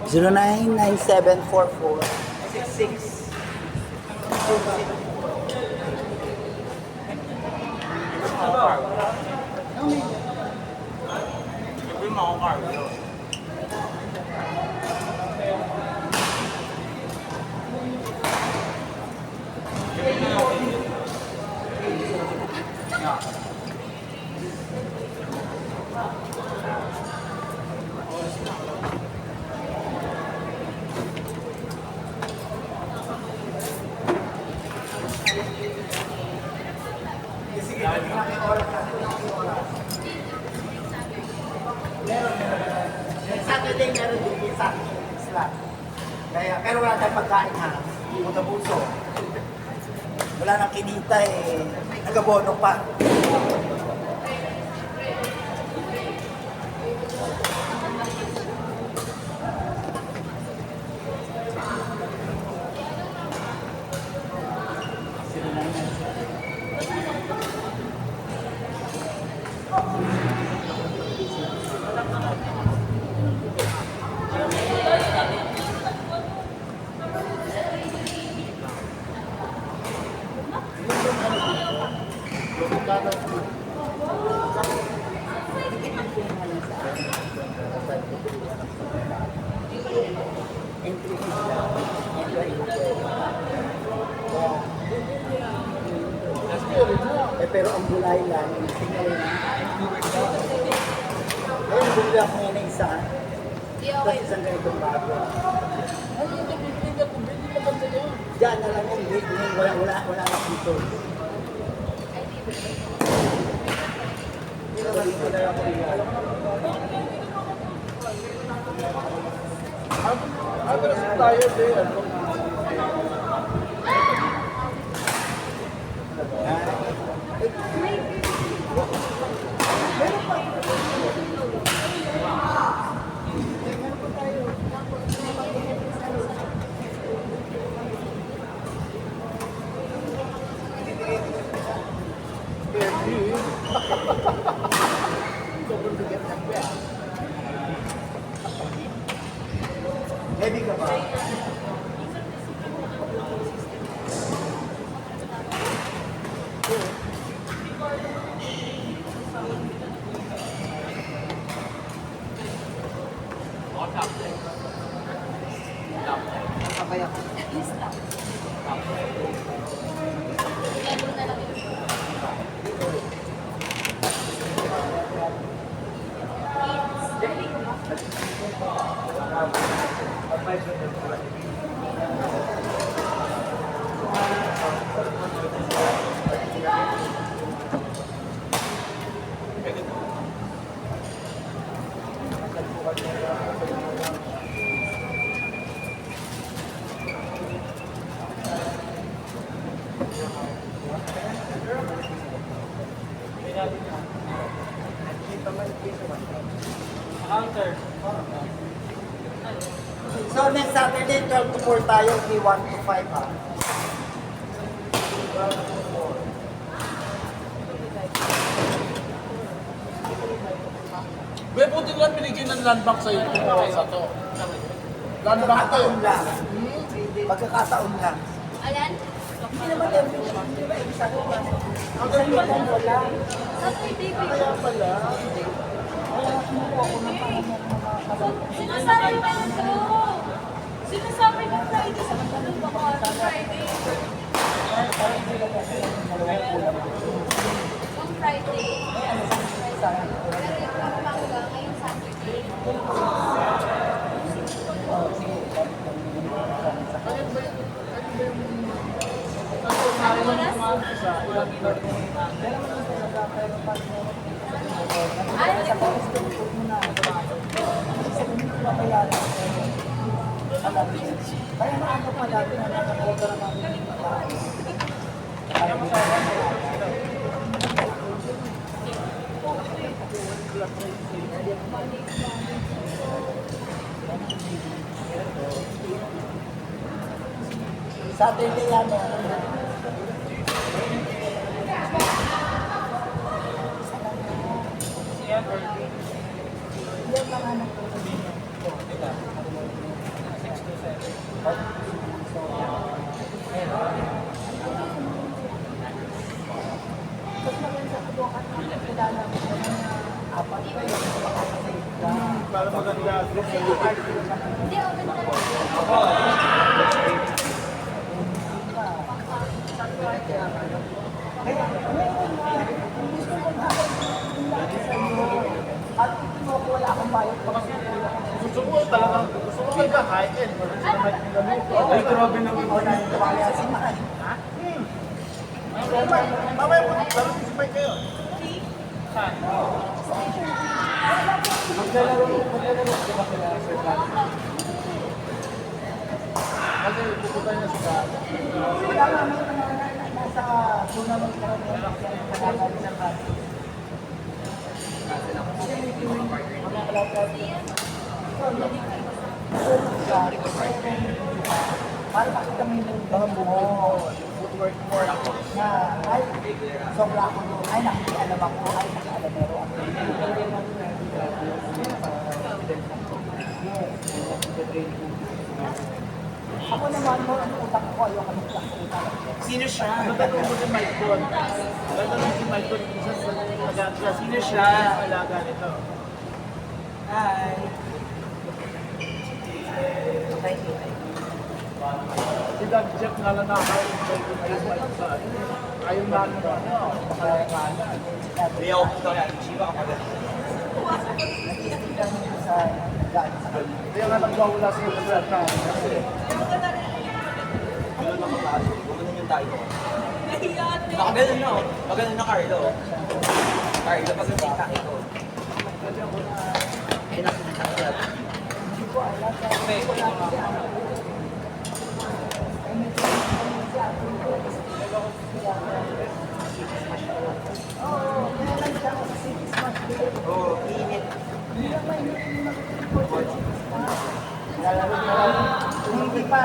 099744 66. Yung mga car. Saturday meron din sa slot. Kaya, pero wala tayong pagkain ha. Mga puso. Wala nang kinita eh. Nagabono pa. Pero ang gulay lang, tingnan na. Ayun, bumili ako ngayon ng isa. Tapos isang ganitong bago. Ay, hindi bibili na kung bibili maganda yun. Diyan na lang yung wala na dito. Hindi naman dito na ako iyan. Pero sa tayo din. Heavy ka ba? Kakabaya ka. Counter. So next Saturday, 12 to 4 tayo, hindi 1 to 5 ha. Be, buti lang binigyan ng land bank sa iyo sa to. Land bank to. Pagkakataon lang. Pagkakataon lang. Alan? Hindi naman yan, hindi ba ibig sabihin? Ang sabihin wala. Saturday pa Kaya pala. Kaya kumuha ako ng Sinasabi ko na to. Sinasabi ko Friday sa katanong baka Friday. Kung Friday. Pero yung Pampanga ngayong Saturday. Kaya naano pa dati na nakakoga na namin yung mataas. Saturday yan eh. Yan lang anak ko. Para maganda. Hindi, open na lang. At ito ko wala akong bayad pa kasi Gusto ko talagang, gusto ko kayo kakain. ay grabe naman ko na yung kaya si Mahal. Mamaya po, laro si Spike kayo. Maglalaro ko ba kaya Sir Kat? Kasi pupunta niya sa Wala nga may mga nasa tournament na rin yung nagagalit ng Kat. Para makita mo yung mga buho, footwork mo na ay sobra ako doon, ay nakikialam ako, ay nakaalamero ako. Ako naman mo, ang utak ko, ayoko mag-utak. Sino siya? Tatanong mo si Michael. Tatanong si Michael kung saan sa nag-aagla. Sino siya? Alaga nito. Hi. Si Doug Jeff nga lang nakakain. Ayaw na makakala. Hindi ako punta kaya. Shiba ka pala. Nag-iistigan mo sa gaan sa kanya. Kaya nga nagwawala sa iyo sa ka. Ano na kapasok? Gumanon yung tayo. Nahiyate. Nakaganon na oh. Maganon na Carlo. Carlo, pag yung TikTok ito. Ay, nakikita. Hindi ko alam. Hindi ko alam. Oo, kaya lang siya ako sa City Smart Day. Oo, init. Hindi lang mainit yung mag-report sa City Smart. Lalaro na lang. Yung hindi pa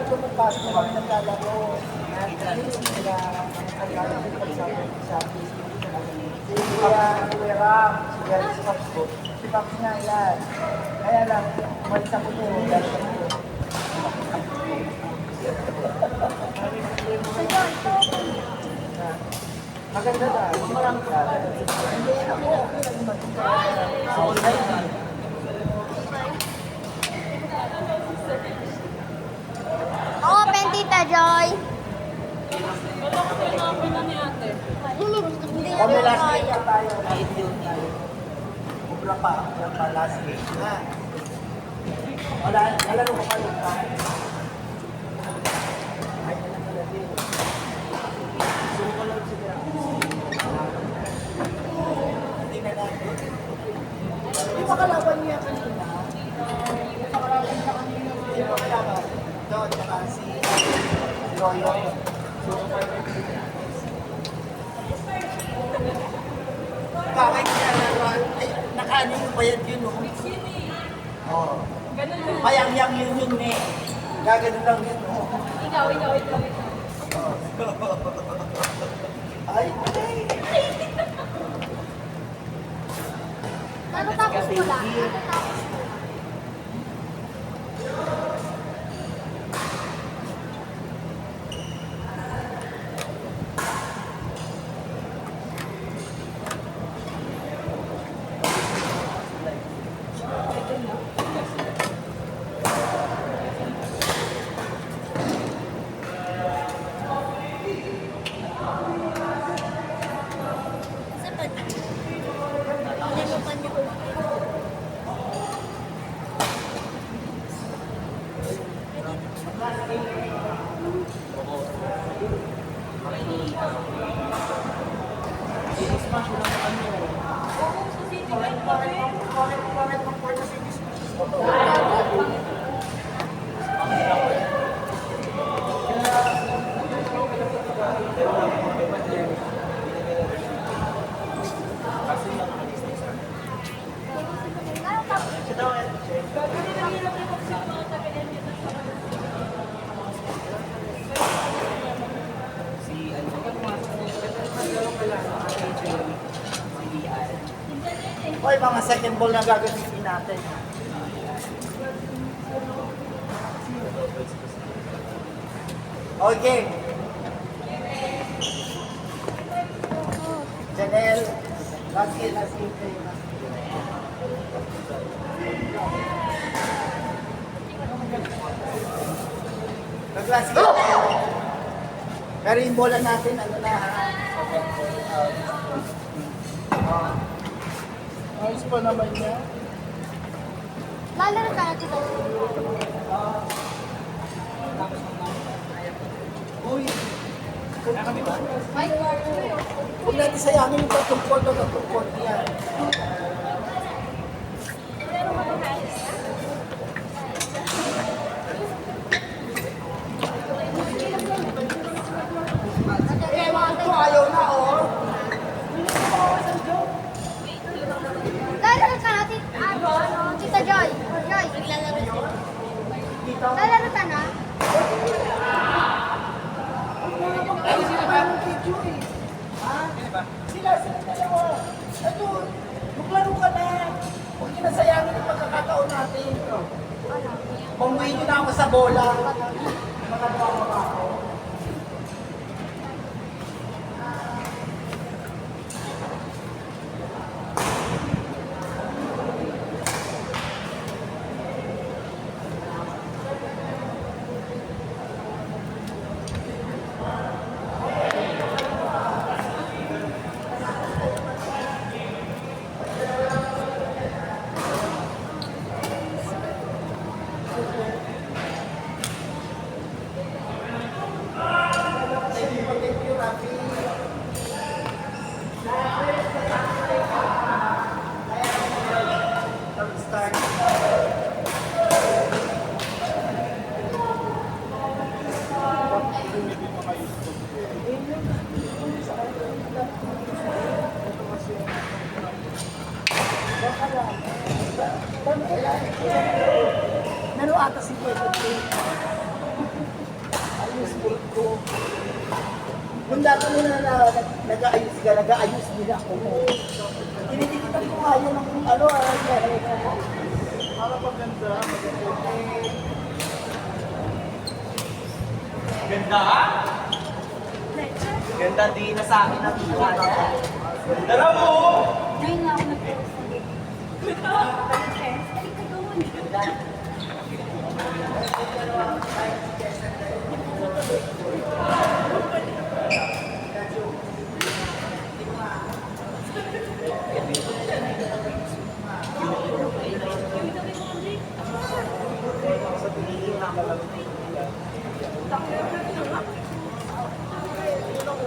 tumupas na kami naglalaro. Kaya, ang lalaro ko sa Facebook. Kuya Ram, si Gary si Pops ko. Si Pops nga yan. Kaya lang, umalis ako doon. Dahil sa ko. Maganda na. Marami ka. Hindi, ako okay lang mag-online. Open, Tita Joy. Wala ko pinapin na ni ate. Hindi na Kami po last kaya. game na tayo. Ubra pa last game. Ha? Wala, nalaro ko pa yung tayo. Ay, nalaro din. Sumukulog sila. Hindi na natin. Yung makalaban niya kanina. Yung makalaban niya kanina. Yung makalaban. Doon, tsaka si Royo. Bakit niya naman? Ay, nakaano yung bayad yun, no? Oo. Ganun lang. Mayang-yang yun eh. Gagano lang yun, no? Ikaw. Ay, Ano tapos mo lang? Ano tapos mo? Sapat. Ano pa niyo? Ano tapos? Hoy, mga second ball na gagamitin natin. Ha? Okay. Janelle, last game kayo na. Nag-last game kayo. Pero yung bola natin, ano na ha? Ayos pa naman niya. Lalaro ka na dito. Uy, Ay, huwag natin sayangin yung tatungkol o tatungkol niya. Eh, mga ito, ayaw na, oh. lalaro ka na, Tita Joy. Joy, lalaro siya. Dito. Lalaro ka na? Ay, sila ba ng video eh? Ha? Sila dalawa. Ito, maglaro ka na. Huwag niyo nasayangin yung pagkakataon natin. Pamuhin niyo na ako sa bola. Makagawa pa ako. Meron ata si Kuya ayos ko. Kung dati nila nag-aayos ka, nag-aayos nila ako mo. Tinitikitan ko nga yun ng ano, Para maganda, Ganda ha? Ganda din na sa akin ang buwan. Dala mo! Ngayon lang ako nag-post.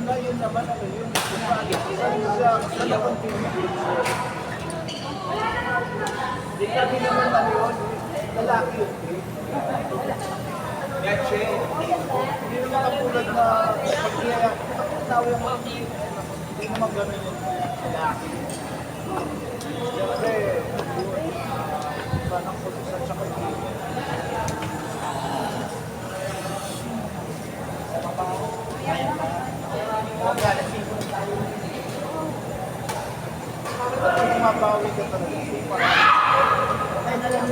una yun naman ano yun. Sa na-continue. Di sabi naman ano yun, lalaki yun. Leche. Hindi naman katulad na pag-iaya. Tawag mo, hindi naman gano'n yun. Lalaki. Siyempre, iba ng posisyon sa kaibigan. Kapag mabawi ka talaga, Kaya na lang,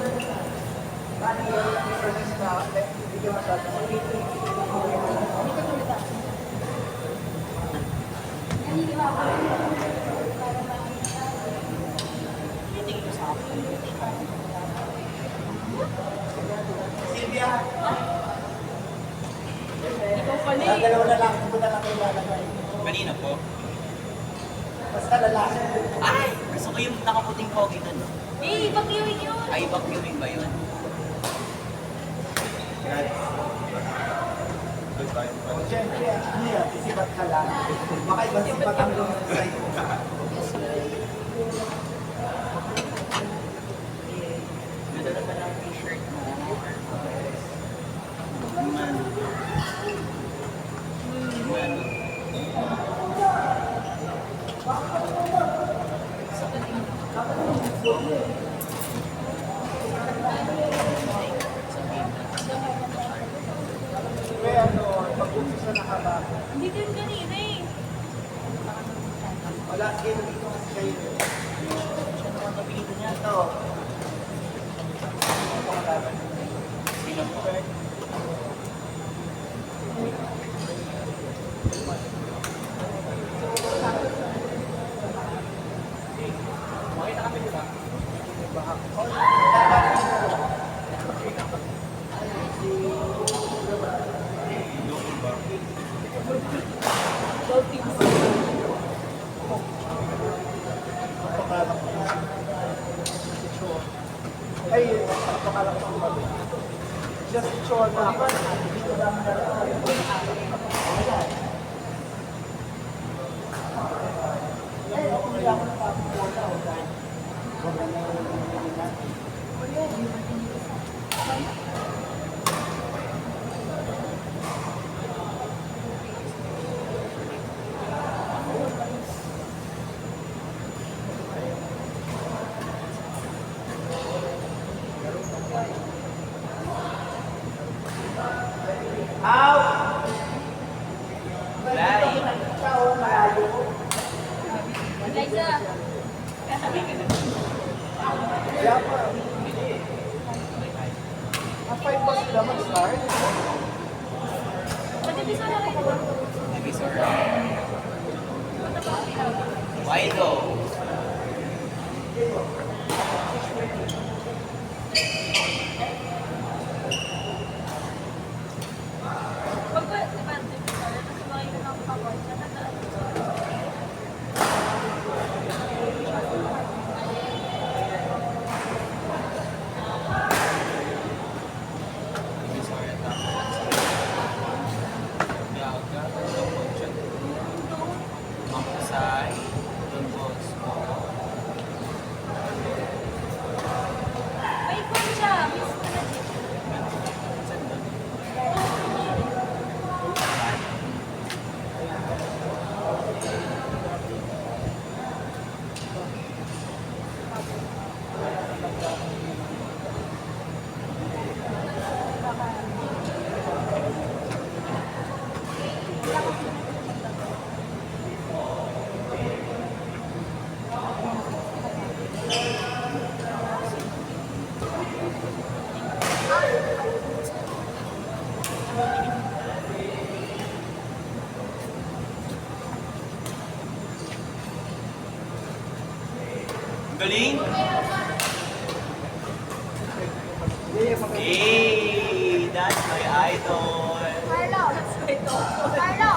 bali yung difference na hindi ka masyadong Silvia! Dalawa na lang, ito na lang kayo lalagay. Kanina po. Basta lalaki. Ay! Gusto ko yung nakaputing pogi doon. Eh, vacuuming yun. Ay, vacuuming ba yun? Siyempre, ano yan, sisibat ka lang. Baka ibang sibat ang lumang sa'yo. Ganda naman ang t-shirt mo. Man. Man. kaya ano, pag-umpisa na haba. Hindi din kanina eh. Wala, game dito kasi kayo. Siya naman kapilitan niya. Ito. Sino po? Ay, napakalang ko kami. Just sure na ako. Liza. Kaya pa. Ang 5 pa sila mag-start. Matibisa na rin ako. Why though? Pag ba, diba, tapos mga yun ang kapag, Mampusay, Dunbos, may kung siya, miss ko na dito. Galing! Hey, that's my idol! Carlo. Carlo.